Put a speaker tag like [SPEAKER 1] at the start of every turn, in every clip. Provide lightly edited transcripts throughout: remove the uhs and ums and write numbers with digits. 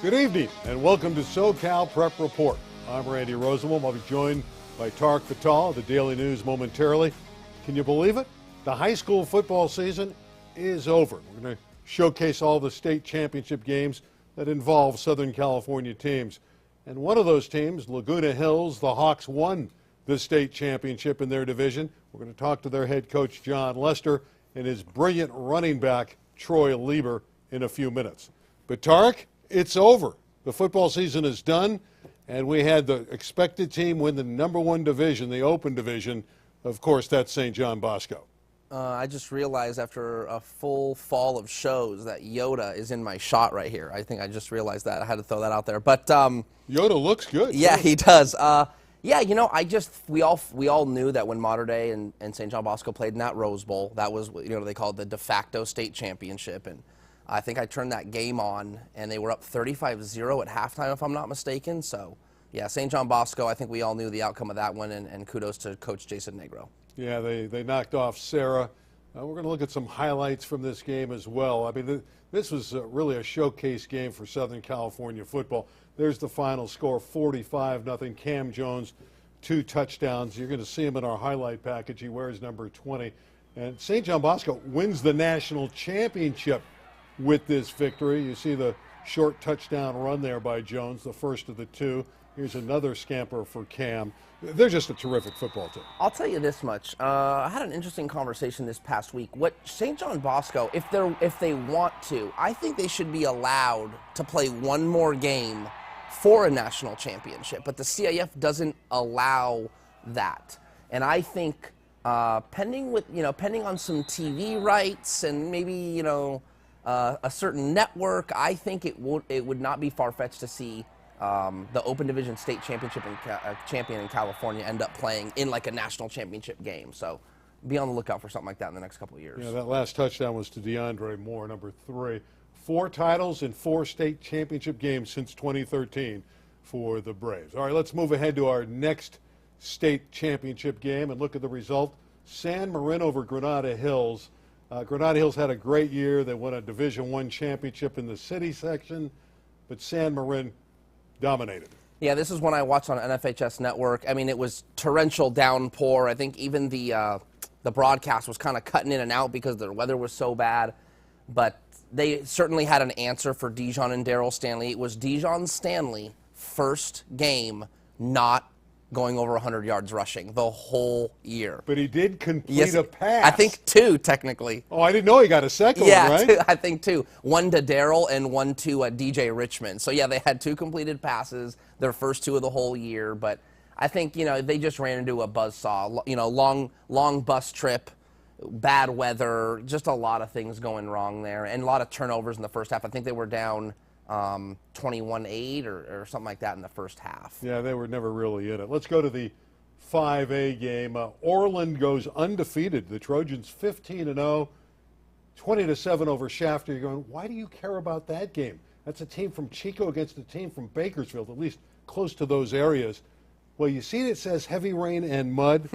[SPEAKER 1] Good evening and welcome to SoCal Prep Report. I'm Randy Rosenwald. I'll be joined by Tarek of the Daily News momentarily. Can you believe it? The high school football season is over. We're going to showcase all the state championship games that involve Southern California teams. And one of those teams, Laguna Hills, the Hawks won the state championship in their division. We're going to talk to their head coach, John Lester, and his brilliant running back, Troy Leigber, in a few minutes. But Tarek, it's over. The football season is done, and we had the expected team win the number one division, the open division. Of course, that's St. John Bosco.
[SPEAKER 2] I just realized after a full fall of shows that Yoda is in my shot right here. I think I just realized that. I had to throw that out there. But
[SPEAKER 1] Yoda looks good.
[SPEAKER 2] Yeah, he does. Yeah, you know, we all knew that when Mater Dei and St. John Bosco played in that Rose Bowl, that was, you know, they called the de facto state championship. And I think I turned that game on, and they were up 35-0 at halftime, if I'm not mistaken. So, yeah, St. John Bosco, I think we all knew the outcome of that one, and kudos to Coach Jason Negro. Yeah,
[SPEAKER 1] they knocked off Sarah. We're going to look at some highlights from this game as well. I mean, this was really a showcase game for Southern California football. There's the final score, 45-0. Cam Jones, 2 touchdowns. You're going to see him in our highlight package. He wears number 20. And St. John Bosco wins the national championship with this victory. You see the short touchdown run there by Jones, the first of the 2. Here's another scamper for Cam. They're just a terrific football team.
[SPEAKER 2] I'll tell you this much. I had an interesting conversation this past week. What St. John Bosco, if they want to, I think they should be allowed to play one more game for a national championship. But the CIF doesn't allow that. And I think pending on some TV rights and maybe a certain network, I think it would not be far-fetched to see the Open Division State Championship champion in California end up playing in like a national championship game. So be on the lookout for something like that in the next couple of years.
[SPEAKER 1] Yeah, that last touchdown was to DeAndre Moore, number 3. 4 titles in 4 state championship games since 2013 for the Braves. All right, let's move ahead to our next state championship game and look at the result. San Marin over Granada Hills. Granada Hills had a great year. They won a Division I championship in the city section, but San Marin dominated.
[SPEAKER 2] Yeah, this is one I watched on NFHS Network. I mean, it was torrential downpour. I think even the broadcast was kind of cutting in and out because the weather was so bad. But they certainly had an answer for Dijon and Daryl Stanley. It was Dijon Stanley first game not going over 100 yards rushing the whole year.
[SPEAKER 1] But he did complete a pass.
[SPEAKER 2] I think 2, technically.
[SPEAKER 1] Oh, I didn't know he got a second one, right?
[SPEAKER 2] Yeah, I think 2. One to Daryl and one to DJ Richmond. So, yeah, they had 2 completed passes, their first 2 of the whole year. But I think, they just ran into a buzzsaw. Long bus trip, bad weather, just a lot of things going wrong there, and a lot of turnovers in the first half. I think they were down 21-8 or something like that in the first half.
[SPEAKER 1] Yeah, they were never really in it. Let's go to the 5A game. Orland goes undefeated. The Trojans 15-0, 20-7 over Shafter. You're going, why do you care about that game? That's a team from Chico against a team from Bakersfield, at least close to those areas. Well, you see it says heavy rain and mud.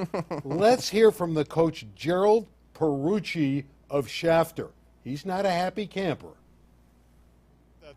[SPEAKER 1] Let's hear from the coach, Gerald Perucci of Shafter. He's not a happy camper.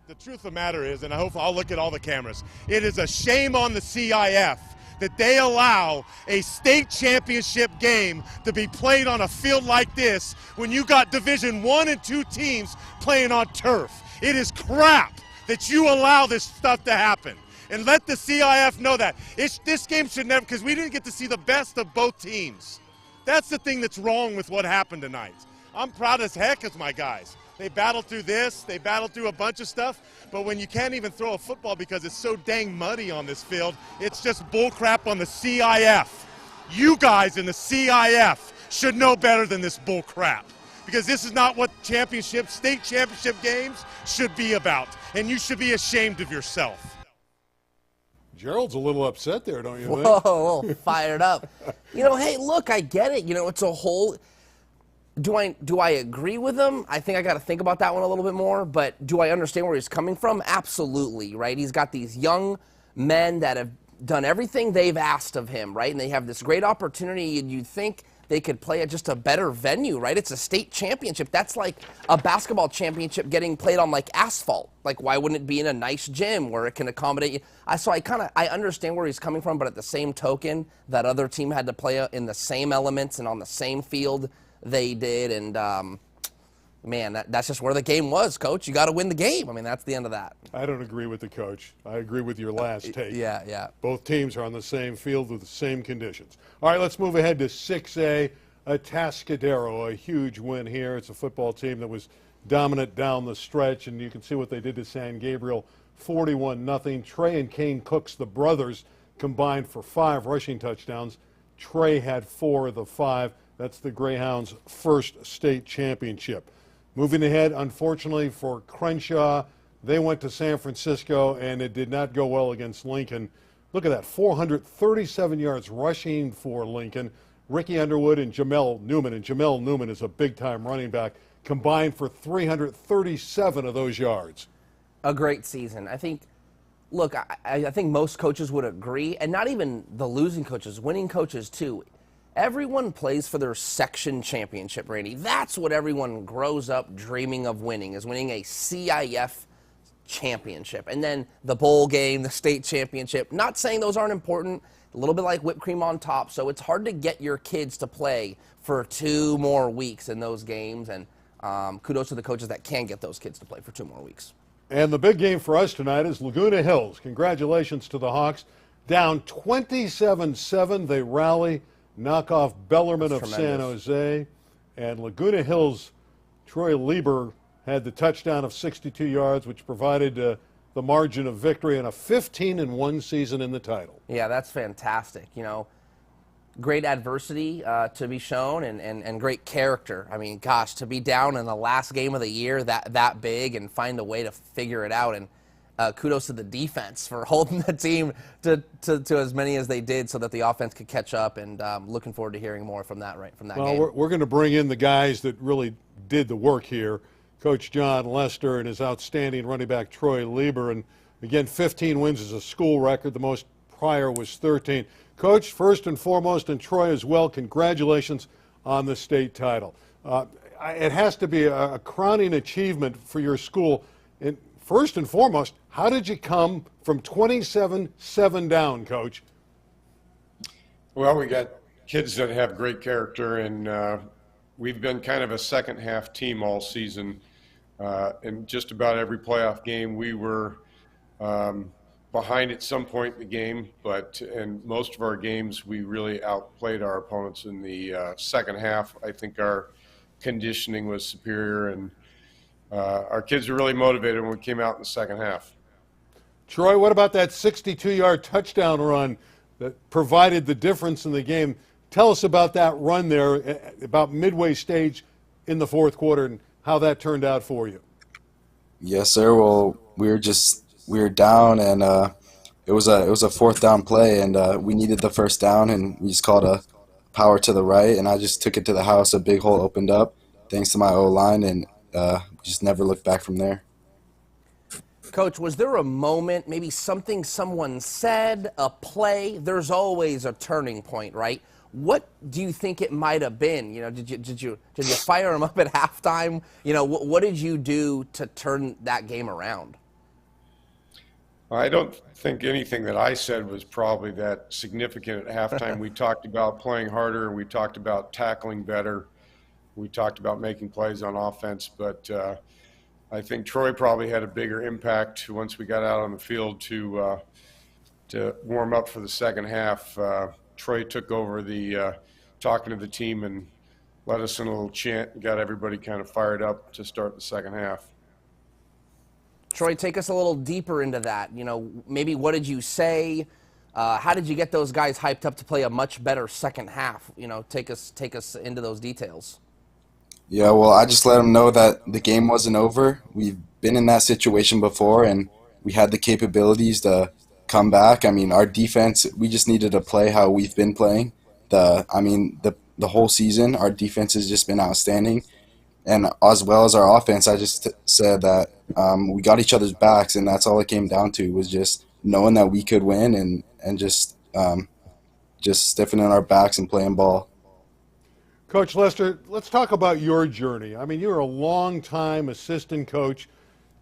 [SPEAKER 3] The truth of the matter is, and I hope I'll look at all the cameras, it is a shame on the CIF that they allow a state championship game to be played on a field like this when you got Division I and II teams playing on turf. It is crap that you allow this stuff to happen. And let the CIF know that. This game should never, because we didn't get to see the best of both teams. That's the thing that's wrong with what happened tonight. I'm proud as heck of my guys. They battled through this, they battled through a bunch of stuff, but when you can't even throw a football because it's so dang muddy on this field, it's just bullcrap on the CIF. You guys in the CIF should know better than this bullcrap, because this is not what state championship games should be about, and you should be ashamed of yourself.
[SPEAKER 1] Gerald's a little upset there, don't you think?
[SPEAKER 2] Whoa, a little fired up. Hey, look, I get it. It's a whole... Do I agree with him? I think I got to think about that one a little bit more. But do I understand where he's coming from? Absolutely, right? He's got these young men that have done everything they've asked of him, right? And they have this great opportunity, and you'd think they could play at just a better venue, right? It's a state championship. That's like a basketball championship getting played on like asphalt. Like, why wouldn't it be in a nice gym where it can accommodate you? So I understand where he's coming from, but at the same token, that other team had to play in the same elements and on the same field they did, and man, that's just where the game was, Coach. You got to win the game. I mean, that's the end of that.
[SPEAKER 1] I don't agree with the coach. I agree with your last take.
[SPEAKER 2] Yeah.
[SPEAKER 1] Both teams are on the same field with the same conditions. All right, let's move ahead to 6A. Atascadero, a huge win here. It's a football team that was dominant down the stretch, and you can see what they did to San Gabriel, 41-0. Trey and Kane Cooks, the brothers, combined for 5 rushing touchdowns. Trey had 4 of the 5. That's the Greyhounds' first state championship. Moving ahead, unfortunately for Crenshaw, they went to San Francisco, and it did not go well against Lincoln. Look at that, 437 yards rushing for Lincoln. Ricky Underwood and Jamel Newman, and Jamel Newman is a big-time running back, combined for 337 of those yards.
[SPEAKER 2] A great season. I think, look, I think most coaches would agree, and not even the losing coaches, winning coaches too. Everyone plays for their section championship, Randy. That's what everyone grows up dreaming of winning, is winning a CIF championship. And then the bowl game, the state championship. Not saying those aren't important, a little bit like whipped cream on top. So it's hard to get your kids to play for 2 more weeks in those games. And kudos to the coaches that can get those kids to play for 2 more weeks.
[SPEAKER 1] And the big game for us tonight is Laguna Hills. Congratulations to the Hawks. Down 27-7, they rally, knock off Bellarmine of San Jose. And Laguna Hills, Troy Leigber had the touchdown of 62 yards, which provided the margin of victory in a 15-1 season in the title.
[SPEAKER 2] Yeah, that's fantastic. You know, great adversity to be shown, and great character. I mean, gosh, to be down in the last game of the year that big and find a way to figure it out. And kudos to the defense for holding the team to as many as they did so that the offense could catch up, and looking forward to hearing more from that game.
[SPEAKER 1] Well, we're going to bring in the guys that really did the work here. Coach John Lester and his outstanding running back Troy Leigber. And again, 15 wins is a school record. The most prior was 13. Coach, first and foremost, and Troy as well, congratulations on the state title. It has to be a crowning achievement for your school. And first and foremost, how did you come from 27-7 down, Coach?
[SPEAKER 4] Well, we got kids that have great character, and we've been kind of a second-half team all season. In just about every playoff game, we were behind at some point in the game, but in most of our games, we really outplayed our opponents in the second half. I think our conditioning was superior, and our kids were really motivated when we came out in the second half.
[SPEAKER 1] Troy, what about that 62-yard touchdown run that provided the difference in the game? Tell us about that run there, about midway stage in the fourth quarter, and how that turned out for you.
[SPEAKER 5] Yes, sir. Well, we were down, and it was a fourth down play, and we needed the first down, and we just called a power to the right, and I just took it to the house. A big hole opened up, thanks to my O-line, and we just never looked back from there.
[SPEAKER 2] Coach, was there a moment, maybe something someone said, a play? There's always a turning point, right? What do you think it might have been? You know, did you fire him up at halftime? You know, what did you do to turn that game around?
[SPEAKER 4] I don't think anything that I said was probably that significant at halftime. We talked about playing harder. We talked about tackling better. We talked about making plays on offense. But I think Troy probably had a bigger impact once we got out on the field to warm up for the second half. Troy took over the talking to the team and led us in a little chant and got everybody kind of fired up to start the second half.
[SPEAKER 2] Troy, take us a little deeper into that. You know, maybe what did you say? How did you get those guys hyped up to play a much better second half? You know, take us into those details.
[SPEAKER 5] Yeah, well, I just let them know that the game wasn't over. We've been in that situation before, and we had the capabilities to come back. I mean, our defense, we just needed to play how we've been playing. The whole season, our defense has just been outstanding. And as well as our offense, I just said that we got each other's backs, and that's all it came down to, was just knowing that we could win and just stiffening our backs and playing ball.
[SPEAKER 1] Coach Lester, let's talk about your journey. I mean, you're a long-time assistant coach,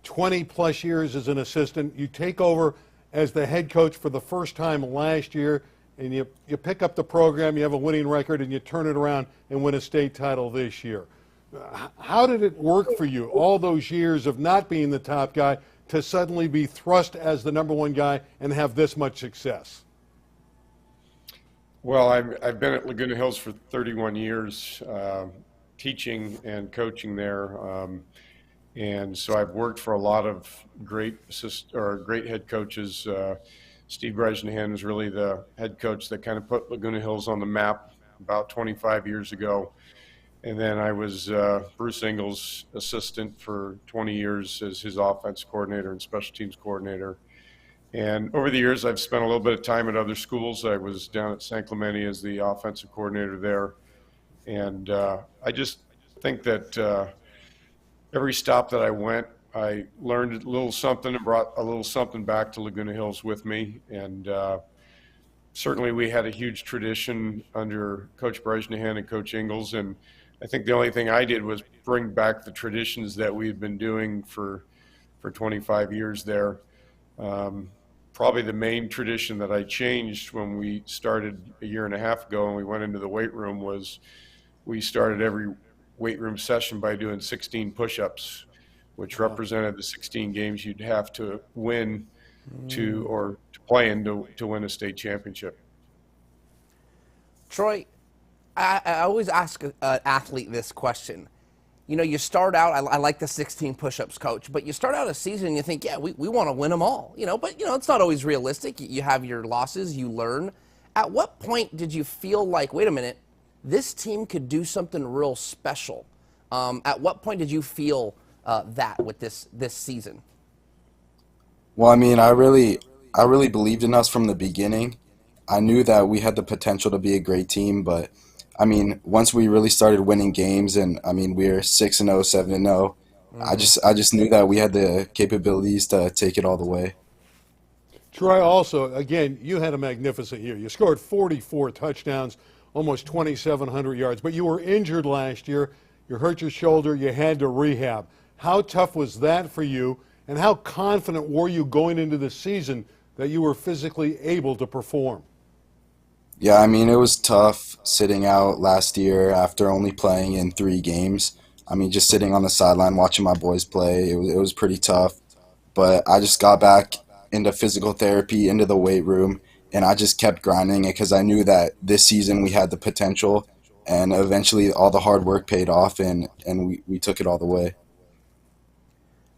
[SPEAKER 1] 20-plus years as an assistant. You take over as the head coach for the first time last year, and you pick up the program, you have a winning record, and you turn it around and win a state title this year. How did it work for you, all those years of not being the top guy, to suddenly be thrust as the number one guy and have this much success?
[SPEAKER 4] Well, I've been at Laguna Hills for 31 years, teaching and coaching there, and so I've worked for a lot of great head coaches. Steve Bresnahan was really the head coach that kind of put Laguna Hills on the map about 25 years ago, and then I was Bruce Engel's assistant for 20 years as his offense coordinator and special teams coordinator. And over the years, I've spent a little bit of time at other schools. I was down at San Clemente as the offensive coordinator there. And I just think that every stop that I went, I learned a little something and brought a little something back to Laguna Hills with me. And certainly we had a huge tradition under Coach Bresnahan and Coach Ingles. And I think the only thing I did was bring back the traditions that we've been doing for 25 years there. Probably the main tradition that I changed when we started a year and a half ago and we went into the weight room was we started every weight room session by doing 16 push-ups, which represented the 16 games you'd have to win to play in to win a state championship.
[SPEAKER 2] Troy, I always ask an athlete this question. You know, you start out, I like the 16 push-ups, Coach, but you start out a season and you think, yeah, we want to win them all, but, it's not always realistic. You have your losses, you learn. At what point did you feel like, wait a minute, this team could do something real special? At what point did you feel that with this season?
[SPEAKER 5] Well, I mean, I really believed in us from the beginning. I knew that we had the potential to be a great team, but I mean, once we really started winning games, and I mean, we're 6-0, 7-0. I just knew that we had the capabilities to take it all the way.
[SPEAKER 1] Troy, also, again, you had a magnificent year. You scored 44 touchdowns, almost 2,700 yards, but you were injured last year. You hurt your shoulder. You had to rehab. How tough was that for you, and how confident were you going into the season that you were physically able to perform?
[SPEAKER 5] Yeah, I mean, it was tough sitting out last year after only playing in 3 games. I mean, just sitting on the sideline watching my boys play, it was pretty tough. But I just got back into physical therapy, into the weight room, and I just kept grinding it because I knew that this season we had the potential, and eventually all the hard work paid off, and we took it all the way.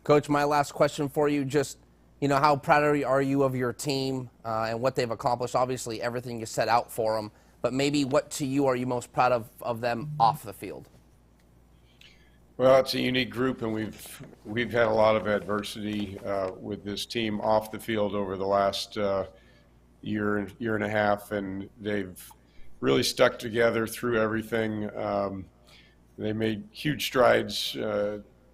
[SPEAKER 2] Coach, my last question for you, just how proud are you of your team and what they've accomplished? Obviously, everything you set out for them, but maybe what to you are you most proud of them off the field?
[SPEAKER 4] Well, it's a unique group, and we've had a lot of adversity with this team off the field over the last year and a half, and they've really stuck together through everything. They made huge strides.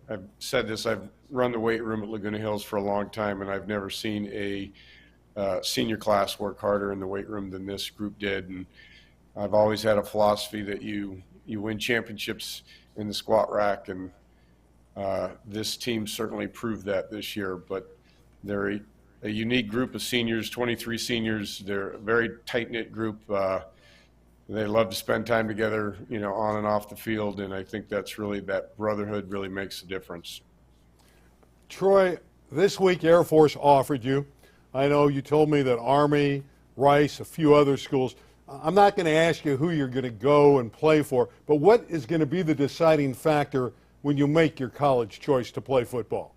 [SPEAKER 4] I've said this, I've run the weight room at Laguna Hills for a long time, and I've never seen a senior class work harder in the weight room than this group did. And I've always had a philosophy that you win championships in the squat rack, and this team certainly proved that this year. But they're a unique group of seniors, 23 seniors. They're a very tight-knit group. They love to spend time together, on and off the field, and I think that brotherhood really makes a difference.
[SPEAKER 1] Troy, this week Air Force offered you. I know you told me that Army, Rice, a few other schools. I'm not going to ask you who you're going to go and play for, but what is going to be the deciding factor when you make your college choice to play football?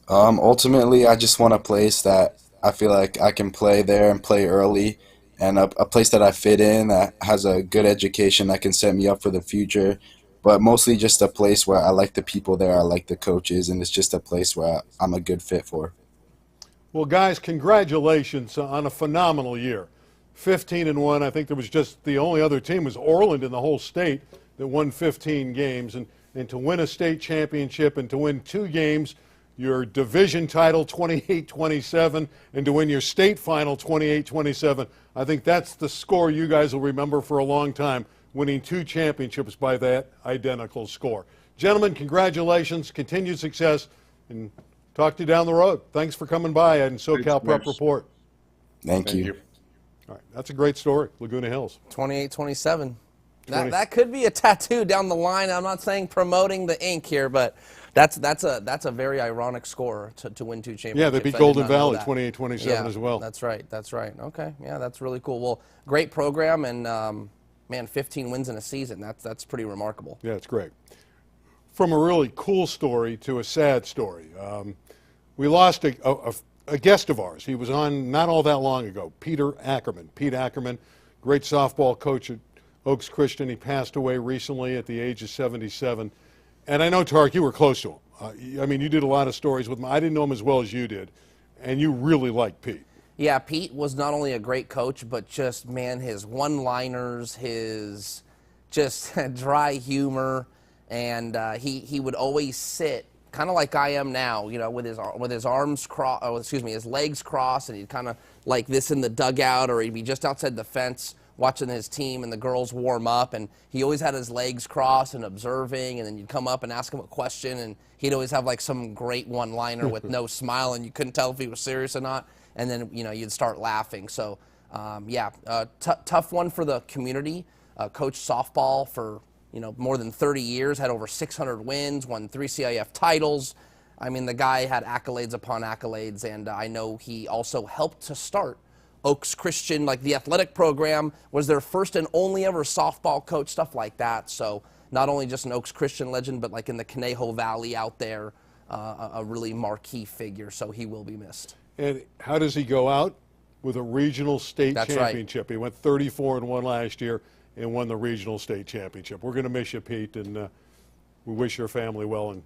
[SPEAKER 5] Ultimately, I just want a place that I feel like I can play there and play early, and a place that I fit in, that has a good education that can set me up for the future, but mostly just a place where I like the people there, I like the coaches, and it's just a place where I'm a good fit for.
[SPEAKER 1] Well, guys, congratulations on a phenomenal year. 15-1. I think there was just the only other team was Orland in the whole state that won 15 games. And to win a state championship and to win 2 games, your division title 28-27, and to win your state final 28-27, I think that's the score you guys will remember for a long time. winning 2 championships by that identical score. Gentlemen, congratulations, continued success, and talk to you down the road. Thanks for coming by on SoCal Prep Report.
[SPEAKER 5] Thank you.
[SPEAKER 1] All right, that's a great story, Laguna Hills.
[SPEAKER 2] 28-27. That could be a tattoo down the line. I'm not saying promoting the ink here, but that's a very ironic score to win 2 championships.
[SPEAKER 1] Yeah, they beat Golden Valley 28-27 as well.
[SPEAKER 2] That's right. Okay, yeah, that's really cool. Well, great program, and man, 15 wins in a season. That's pretty remarkable.
[SPEAKER 1] Yeah, it's great. From a really cool story to a sad story. We lost a guest of ours. He was on not all that long ago, Peter Ackerman. Pete Ackerman, great softball coach at Oaks Christian. He passed away recently at the age of 77. And I know, Tarek, you were close to him. I mean, you did a lot of stories with him. I didn't know him as well as you did. And you really liked Pete.
[SPEAKER 2] Yeah, Pete was not only a great coach, but just, man, his one-liners, his just dry humor, and he would always sit kind of like I am now, you know, with his arms crossed, his legs crossed, and he'd kind of like this in the dugout, or he'd be just outside the fence watching his team and the girls warm up, and he always had his legs crossed and observing, and then you'd come up and ask him a question, and he'd always have like some great one-liner with no smile, and you couldn't tell if he was serious or not, and then, you know, you'd start laughing. So, tough one for the community. Coached softball for, you know, more than 30 years, had over 600 wins, won 3 CIF titles. I mean, the guy had accolades upon accolades, and I know he also helped to start Oaks Christian, like the athletic program, was their first and only ever softball coach, stuff like that. So not only just an Oaks Christian legend, but like in the Conejo Valley out there, a really marquee figure. So he will be missed. And
[SPEAKER 1] how does he go out? With a regional state championship. Right. He went 34-1 last year and won the regional state championship. We're going to miss you, Pete, and we wish your family well. And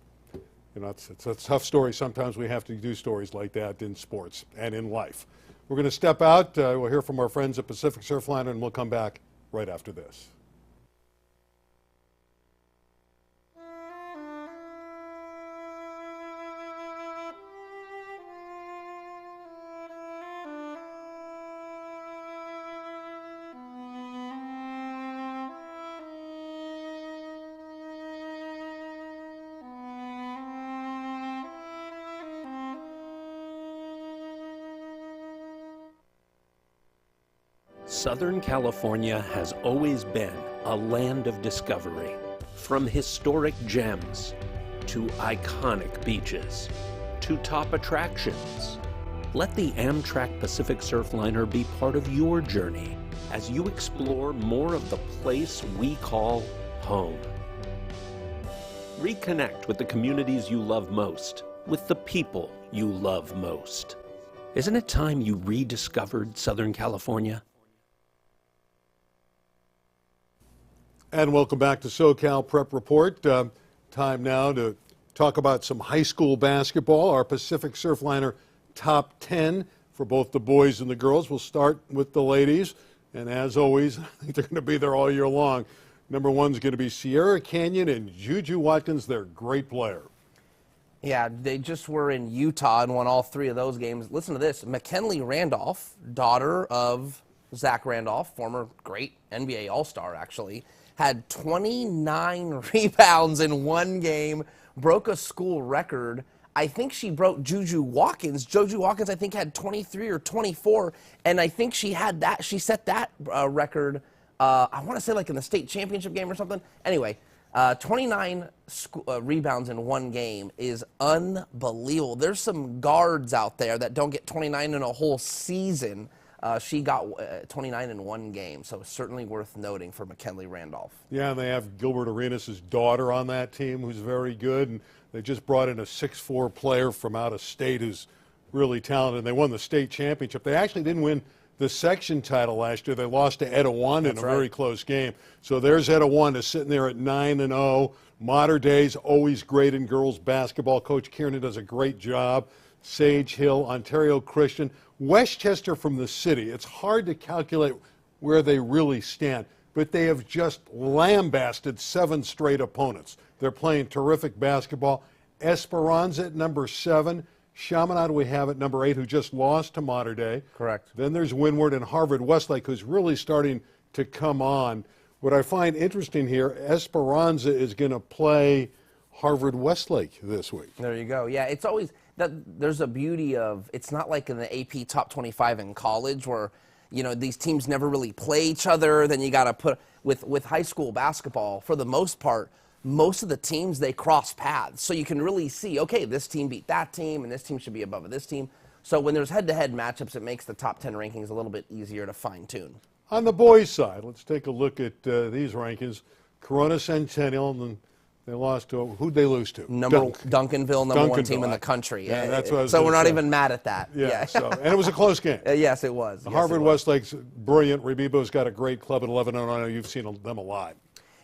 [SPEAKER 1] you know, it's a tough story. Sometimes we have to do stories like that in sports and in life. We're going to step out. We'll hear from our friends at Pacific Surfliner, and we'll come back right after this.
[SPEAKER 6] Southern California has always been a land of discovery. From historic gems, to iconic beaches, to top attractions. Let the Amtrak Pacific Surfliner be part of your journey as you explore more of the place we call home. Reconnect with the communities you love most, with the people you love most. Isn't it time you rediscovered Southern California?
[SPEAKER 1] And welcome back to SoCal Prep Report. Time now to talk about some high school basketball. Our Pacific Surfliner top 10 for both the boys and the girls. We'll start with the ladies. And as always, I think they're going to be there all year long. Number 1 is going to be Sierra Canyon and Juju Watkins. They're a great player.
[SPEAKER 2] Yeah, they just were in Utah and won all 3 of those games. Listen to this. McKinley Randolph, daughter of Zach Randolph, former great NBA All-Star actually, had 29 rebounds in one game, broke a school record. I think she broke Juju Watkins. Juju Watkins, I think, had 23 or 24, and I think she set that record, I want to say like in the state championship game or something. Anyway, 29 rebounds in one game is unbelievable. There's some guards out there that don't get 29 in a whole season. She got 29 in one game, so certainly worth noting for McKinley Randolph.
[SPEAKER 1] Yeah, and they have Gilbert Arenas' daughter on that team who's very good, and they just brought in a 6'4" player from out of state who's really talented, and they won the state championship. They actually didn't win the section title last year. They lost to Etiwanda in a very close game. So there's Etiwanda sitting there at 9-0. Mater Dei's always great in girls basketball. Coach Kiernan does a great job. Sage Hill, Ontario Christian, Westchester from the city. It's hard to calculate where they really stand, but they have just lambasted 7 straight opponents. They're playing terrific basketball. Esperanza at number 7. Chaminade we have at number 8, who just lost to Mater Dei.
[SPEAKER 2] Correct.
[SPEAKER 1] Then there's Windward and Harvard Westlake, who's really starting to come on. What I find interesting here, Esperanza is going to play Harvard Westlake this week.
[SPEAKER 2] There you go. Yeah, it's always that there's a beauty of it's not like in the AP top 25 in college where, you know, these teams never really play each other. Then you got to put with high school basketball, for the most part, most of the teams, they cross paths. So you can really see, okay, this team beat that team and this team should be above this team. So when there's head-to-head matchups, it makes the top 10 rankings a little bit easier to fine-tune.
[SPEAKER 1] On the boys' side, let's take a look at these rankings. Corona Centennial, and they lost to, who'd they lose to?
[SPEAKER 2] Duncanville, number one team in the country.
[SPEAKER 1] Yeah, that's what I was
[SPEAKER 2] so we're not
[SPEAKER 1] say.
[SPEAKER 2] even mad at that.
[SPEAKER 1] Yeah, so, and it was a close game.
[SPEAKER 2] Yes, it was.
[SPEAKER 1] Harvard Westlake's brilliant. Rebibo's got a great club at 11-0. I know you've seen them a lot.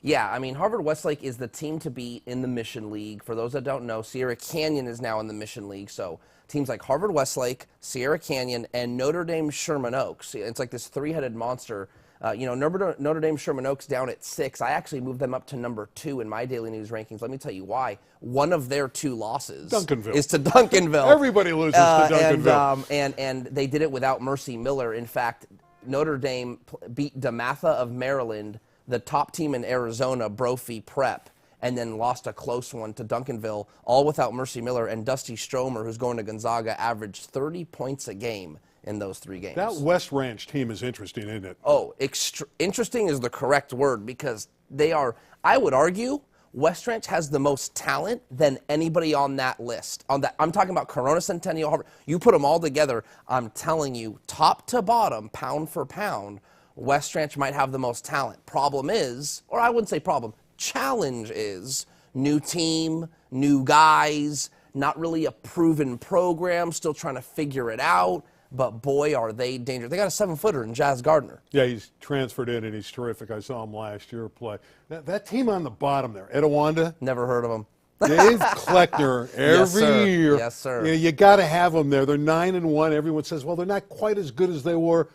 [SPEAKER 2] Yeah, I mean, Harvard Westlake is the team to beat in the Mission League. For those that don't know, Sierra Canyon is now in the Mission League. So teams like Harvard Westlake, Sierra Canyon, and Notre Dame Sherman Oaks. It's like this three-headed monster. You know, Notre Dame Sherman Oaks down at 6. I actually moved them up to number 2 in my daily news rankings. Let me tell you why. One of their 2 losses is to Duncanville.
[SPEAKER 1] Everybody loses to Duncanville.
[SPEAKER 2] And they did it without Mercy Miller. In fact, Notre Dame beat DeMatha of Maryland, the top team in Arizona, Brophy Prep, and then lost a close one to Duncanville, all without Mercy Miller. And Dusty Stromer, who's going to Gonzaga, averaged 30 points a game in those 3 games.
[SPEAKER 1] That West Ranch team is interesting, isn't it?
[SPEAKER 2] Oh, interesting is the correct word because they are, I would argue, West Ranch has the most talent than anybody on that list. I'm talking about Corona Centennial, Harvard. You put them all together, I'm telling you, top to bottom, pound for pound, West Ranch might have the most talent. Problem is, or I wouldn't say problem, challenge is new team, new guys, not really a proven program, still trying to figure it out. But boy, are they dangerous. They got a 7-footer in Jazz Gardner.
[SPEAKER 1] Yeah, he's transferred in and he's terrific. I saw him last year play. That team on the bottom there, Etowanda.
[SPEAKER 2] Never heard of them.
[SPEAKER 1] Dave Kleckner, every year.
[SPEAKER 2] Yes, sir.
[SPEAKER 1] You know, you got to have them there. They're 9-1. Everyone says, well, they're not quite as good as they were.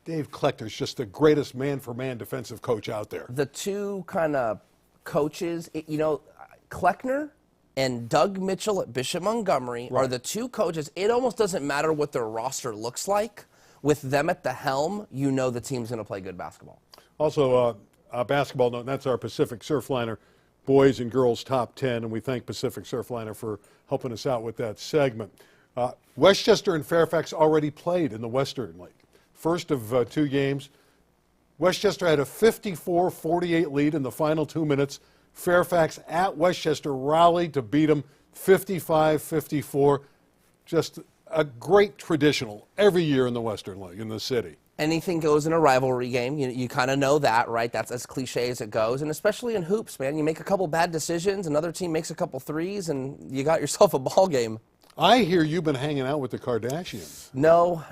[SPEAKER 1] Dave Kleckner's just the greatest man-for-man defensive coach out there.
[SPEAKER 2] The 2 kind of coaches, you know, Kleckner and Doug Mitchell at Bishop Montgomery are the 2 coaches. It almost doesn't matter what their roster looks like. With them at the helm, you know the team's going to play good basketball.
[SPEAKER 1] Also, basketball note, and that's our Pacific Surfliner boys and girls top 10, and we thank Pacific Surfliner for helping us out with that segment. Westchester and Fairfax already played in the Western League. First of 2 games. Westchester had a 54-48 lead in the final 2 minutes. Fairfax at Westchester rallied to beat them 55-54. Just a great traditional every year in the Western League in the city.
[SPEAKER 2] Anything goes in a rivalry game. You kind of know that, right? That's as cliche as it goes. And especially in hoops, man. You make a couple bad decisions, another team makes a couple threes, and you got yourself a ball game.
[SPEAKER 1] I hear you've been hanging out with the Kardashians.
[SPEAKER 2] No,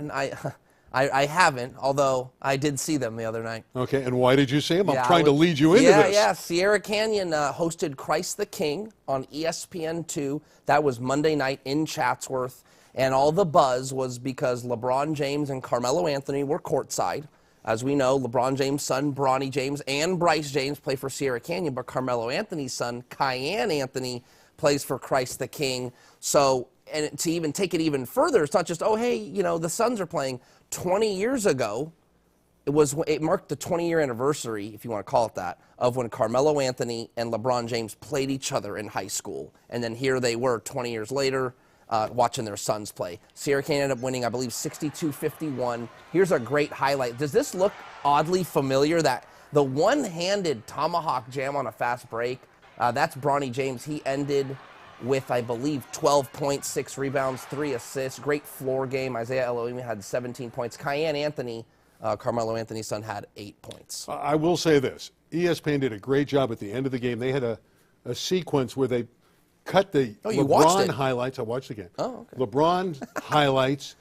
[SPEAKER 2] I haven't, although I did see them the other night.
[SPEAKER 1] Okay, and why did you see them? I'm trying to lead you into this.
[SPEAKER 2] Yeah, Sierra Canyon hosted Christ the King on ESPN2. That was Monday night in Chatsworth, and all the buzz was because LeBron James and Carmelo Anthony were courtside. As we know, LeBron James' son, Bronny James, and Bryce James play for Sierra Canyon, but Carmelo Anthony's son, Kyan Anthony, plays for Christ the King. So, and to even take it even further, it's not just, oh, hey, you know, the Suns are playing. 20 years ago, it marked the 20-year anniversary, if you want to call it that, of when Carmelo Anthony and LeBron James played each other in high school. And then here they were 20 years later watching their sons play. Sierra Canyon ended up winning, I believe, 62-51. Here's a great highlight. Does this look oddly familiar? That the one-handed tomahawk jam on a fast break, that's Bronny James. He ended with, I believe, 12 points, 6 rebounds, 3 assists. Great floor game. Isaiah Elohim had 17 points. Kyan Anthony, Carmelo Anthony's son, had 8 points.
[SPEAKER 1] I will say this. ESPN did a great job at the end of the game. They had a sequence where they cut the LeBron highlights. I watched the game.
[SPEAKER 2] Oh, okay.
[SPEAKER 1] LeBron highlights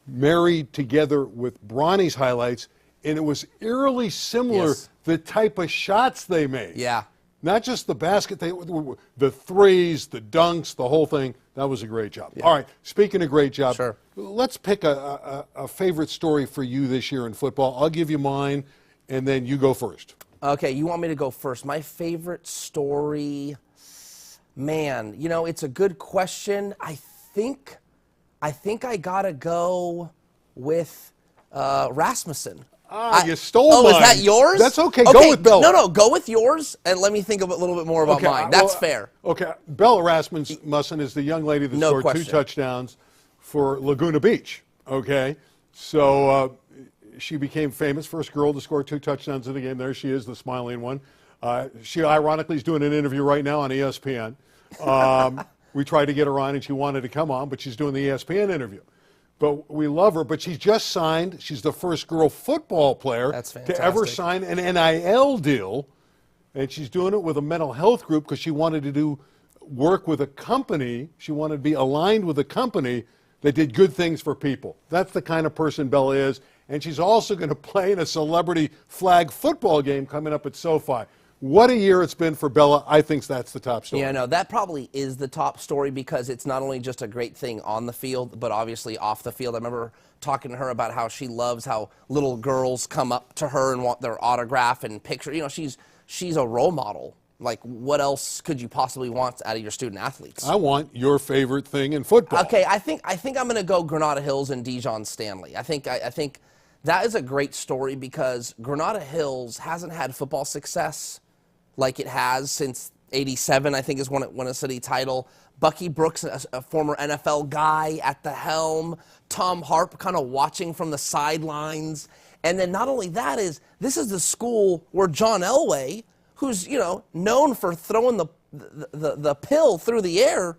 [SPEAKER 1] married together with Bronny's highlights, and it was eerily similar, the type of shots they made.
[SPEAKER 2] Yeah.
[SPEAKER 1] Not just the basket, the threes, the dunks, the whole thing. That was a great job. Yeah. All right, speaking of great job, let's pick a favorite story for you this year in football. I'll give you mine, and then you go first.
[SPEAKER 2] Okay, you want me to go first. My favorite story, man, you know, it's a good question. I think I got to go with Rasmussen.
[SPEAKER 1] You stole mine.
[SPEAKER 2] Oh, is that yours?
[SPEAKER 1] That's okay. Go with Bella.
[SPEAKER 2] No, go with yours, and let me think a little bit more about mine. That's fair.
[SPEAKER 1] Okay, Bella Rasmussen is the young lady that scored 2 touchdowns for Laguna Beach. Okay, so she became famous, first girl to score 2 touchdowns in a game. There she is, the smiling one. She ironically is doing an interview right now on ESPN. We tried to get her on, and she wanted to come on, but she's doing the ESPN interview. But we love her. But she's just signed. She's the first girl football player to ever sign an NIL deal. And she's doing it with a mental health group because she wanted to do work with a company. She wanted to be aligned with a company that did good things for people. That's the kind of person Bella is. And she's also going to play in a celebrity flag football game coming up at SoFi. What a year it's been for Bella. I think that's the top story.
[SPEAKER 2] Yeah, no, that probably is the top story because it's not only just a great thing on the field, but obviously off the field. I remember talking to her about how she loves how little girls come up to her and want their autograph and picture. You know, she's a role model. Like, what else could you possibly want out of your student athletes?
[SPEAKER 1] I want your favorite thing in football.
[SPEAKER 2] Okay, I think I'm going to go Granada Hills and Dijon Stanley. I think that is a great story because Granada Hills hasn't had football success like it has since '87, I think, is when it won a city title. Bucky Brooks, a former NFL guy at the helm. Tom Harp kind of watching from the sidelines. And then not only that this is the school where John Elway, who's, known for throwing the pill through the air,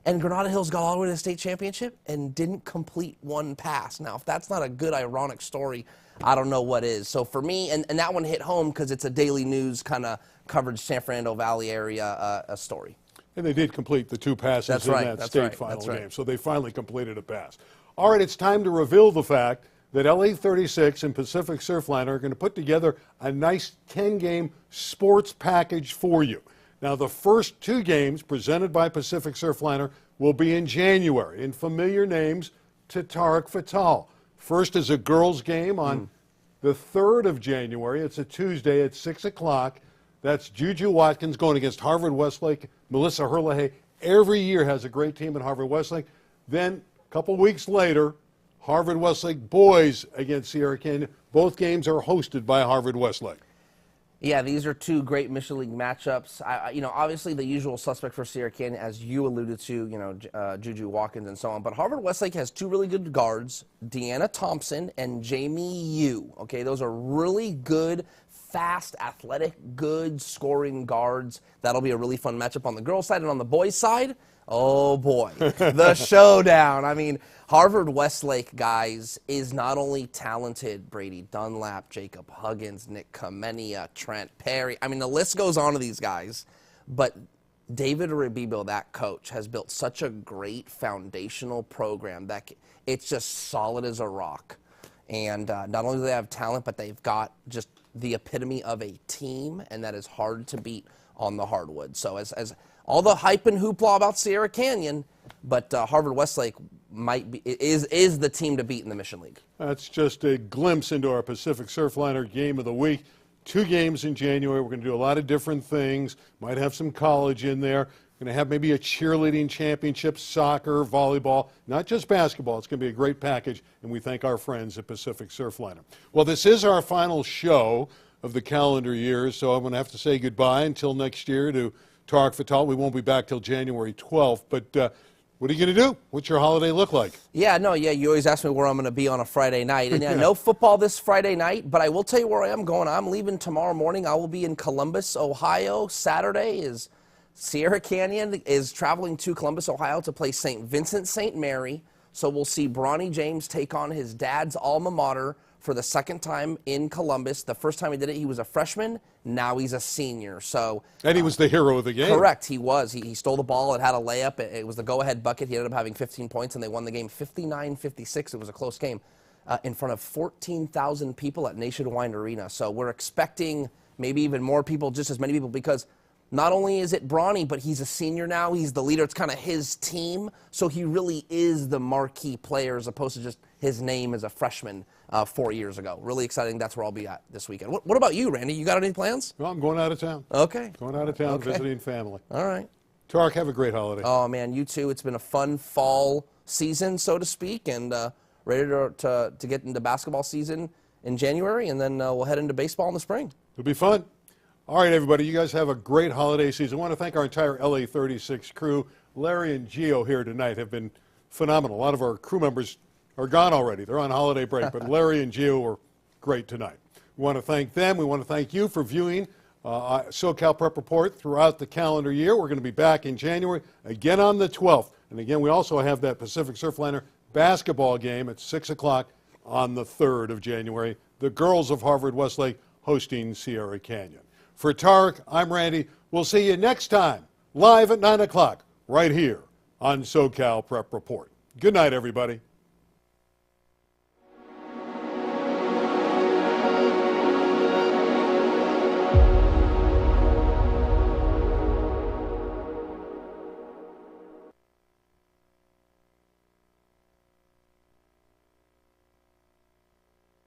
[SPEAKER 2] and Granada Hills got all the way to the state championship and didn't complete one pass. Now, if that's not a good, ironic story, I don't know what is. So for me, and that one hit home because it's a daily news kind of coverage, San Fernando Valley area a story.
[SPEAKER 1] And they did complete the 2 passes in that state final game. So they finally completed a pass. All right, it's time to reveal the fact that LA 36 and Pacific Surfliner are going to put together a nice 10-game sports package for you. Now, the first 2 games presented by Pacific Surfliner will be in January, in familiar names to Tarek Fatal. First is a girls' game on the 3rd of January. It's a Tuesday at 6 o'clock. That's Juju Watkins going against Harvard Westlake. Melissa Herlihy every year has a great team at Harvard Westlake. Then a couple weeks later, Harvard Westlake boys against Sierra Canyon. Both games are hosted by Harvard Westlake.
[SPEAKER 2] Yeah, these are 2 great Mission League matchups. Obviously the usual suspect for Sierra Canyon, as you alluded to, Juju Watkins and so on. But Harvard Westlake has 2 really good guards, Deanna Thompson and Jamie Yu. Okay, those are really good, fast, athletic, good scoring guards. That'll be a really fun matchup on the girls' side. And on the boys' side, oh boy, the showdown. I mean, Harvard Westlake, guys, is not only talented. Brady Dunlap, Jacob Huggins, Nick Kamenia, Trent Perry. I mean, the list goes on to these guys. But David Rabibo, that coach, has built such a great foundational program that it's just solid as a rock. And not only do they have talent, but they've got just the epitome of a team, and that is hard to beat on the hardwood. So as all the hype and hoopla about Sierra Canyon, but Harvard Westlake is the team to beat in the Mission League.
[SPEAKER 1] That's just a glimpse into our Pacific Surfliner game of the week. 2 games in January. We're going to do a lot of different things. Might have some college in there. Going to have maybe a cheerleading championship, soccer, volleyball, not just basketball. It's going to be a great package, and we thank our friends at Pacific Surfliner. Well, this is our final show of the calendar year, so I'm going to have to say goodbye until next year to Tarek Fatal. We won't be back till January 12th, but what are you going to do? What's your holiday look like?
[SPEAKER 2] You always ask me where I'm going to be on a Friday night. And no football this Friday night, but I will tell you where I am going. I'm leaving tomorrow morning. I will be in Columbus, Ohio. Saturday is Sierra Canyon is traveling to Columbus, Ohio to play St. Vincent St. Mary. So we'll see Bronny James take on his dad's alma mater for the 2nd time in Columbus. The first time he did it, he was a freshman. Now he's a senior. And
[SPEAKER 1] he was the hero of the game.
[SPEAKER 2] Correct, he was. He stole the ball. It had a layup. It was the go-ahead bucket. He ended up having 15 points, and they won the game 59-56. It was a close game in front of 14,000 people at Nationwide Arena. So we're expecting maybe even more people, just as many people, because not only is it Bronny, but he's a senior now. He's the leader. It's kind of his team. So he really is the marquee player as opposed to just his name as a freshman 4 years ago. Really exciting. That's where I'll be at this weekend. What about you, Randy? You got any plans?
[SPEAKER 1] Well, I'm going out of town.
[SPEAKER 2] Okay.
[SPEAKER 1] Going out of town, visiting family.
[SPEAKER 2] All right.
[SPEAKER 1] Tarek, have a great holiday.
[SPEAKER 2] Oh, man, you too. It's been a fun fall season, so to speak, and ready to get into basketball season in January, and then we'll head into baseball in the spring.
[SPEAKER 1] It'll be fun. All right, everybody, you guys have a great holiday season. I want to thank our entire LA 36 crew. Larry and Gio here tonight have been phenomenal. A lot of our crew members are gone already. They're on holiday break, but Larry and Gio were great tonight. We want to thank them. We want to thank you for viewing SoCal Prep Report throughout the calendar year. We're going to be back in January, again on the 12th. And again, we also have that Pacific Surfliner basketball game at 6 o'clock on the 3rd of January. The girls of Harvard-Westlake hosting Sierra Canyon. For Tarek, I'm Randy. We'll see you next time, live at 9 o'clock, right here on SoCal Prep Report. Good night, everybody.